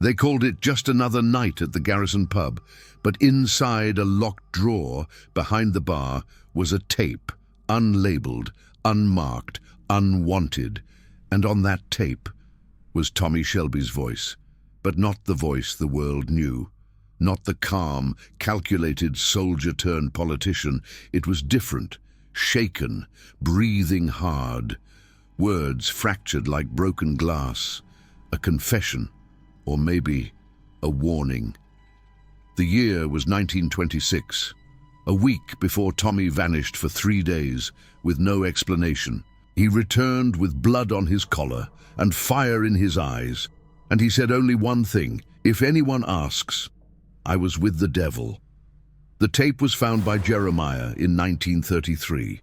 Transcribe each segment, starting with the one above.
They called it just another night at the Garrison pub, but inside a locked drawer behind the bar was a tape, unlabeled, unmarked, unwanted, and on that tape was Tommy Shelby's voice, but not the voice the world knew. Not the calm, calculated soldier-turned-politician. It was different, shaken, breathing hard. Words fractured like broken glass. A confession, or maybe a warning. The year was 1926. A week before Tommy vanished for 3 days, with no explanation. He returned with blood on his collar and fire in his eyes, and he said only one thing: "If anyone asks, I was with the devil." The tape was found by Jeremiah in 1933.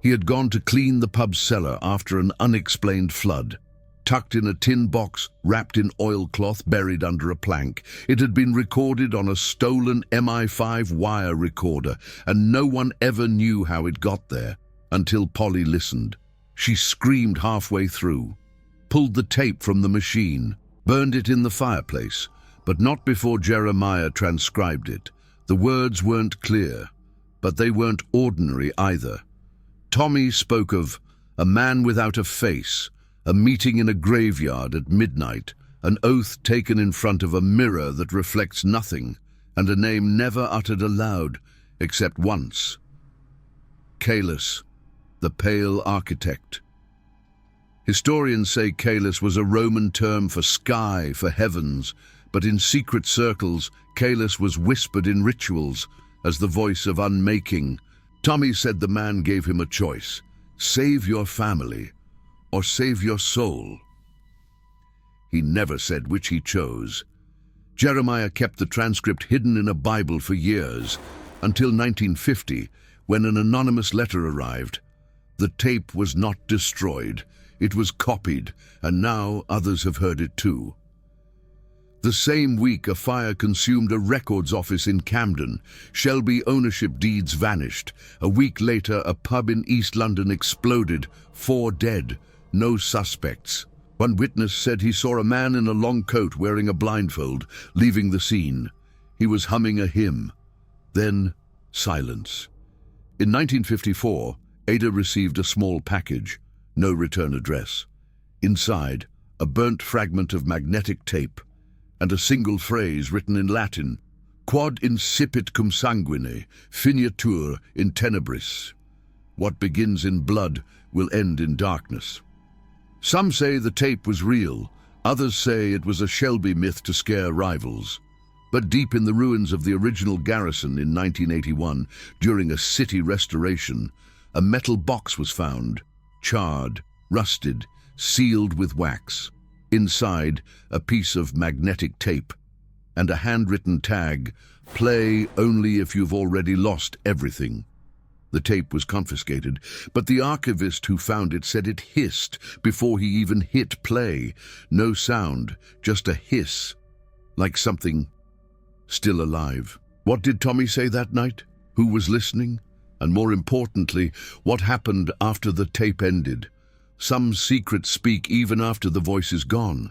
He had gone to clean the pub's cellar after an unexplained flood. Tucked in a tin box, wrapped in oilcloth, buried under a plank. It had been recorded on a stolen MI5 wire recorder, and no one ever knew how it got there, until Polly listened. She screamed halfway through, pulled the tape from the machine, burned it in the fireplace, but not before Jeremiah transcribed it. The words weren't clear, but they weren't ordinary either. Tommy spoke of a man without a face, a meeting in a graveyard at midnight, an oath taken in front of a mirror that reflects nothing, and a name never uttered aloud, except once. Caelus, the Pale Architect. Historians say Caelus was a Roman term for sky, for heavens, but in secret circles, Caelus was whispered in rituals as the voice of unmaking. Tommy said the man gave him a choice: save your family or save your soul. He never said which he chose. Jeremiah kept the transcript hidden in a Bible for years, until 1950, when an anonymous letter arrived. The tape was not destroyed. It was copied, and now others have heard it too. The same week, a fire consumed a records office in Camden. Shelby ownership deeds vanished. A week later, a pub in East London exploded. 4 dead, no suspects. One witness said he saw a man in a long coat wearing a blindfold, leaving the scene. He was humming a hymn. Then, silence. In 1954, Ada received a small package, no return address. Inside, a burnt fragment of magnetic tape, and a single phrase written in Latin: "Quod incipit cum sanguine, finitur in tenebris." What begins in blood will end in darkness. Some say the tape was real, others say it was a Shelby myth to scare rivals. But deep in the ruins of the original Garrison in 1981, during a city restoration, a metal box was found, charred, rusted, sealed with wax. Inside, a piece of magnetic tape and a handwritten tag: "Play only if you've already lost everything." The tape was confiscated, but the archivist who found it said it hissed before he even hit play. No sound, just a hiss, like something still alive. What did Tommy say that night? Who was listening? And more importantly, what happened after the tape ended? Some secrets speak even after the voice is gone.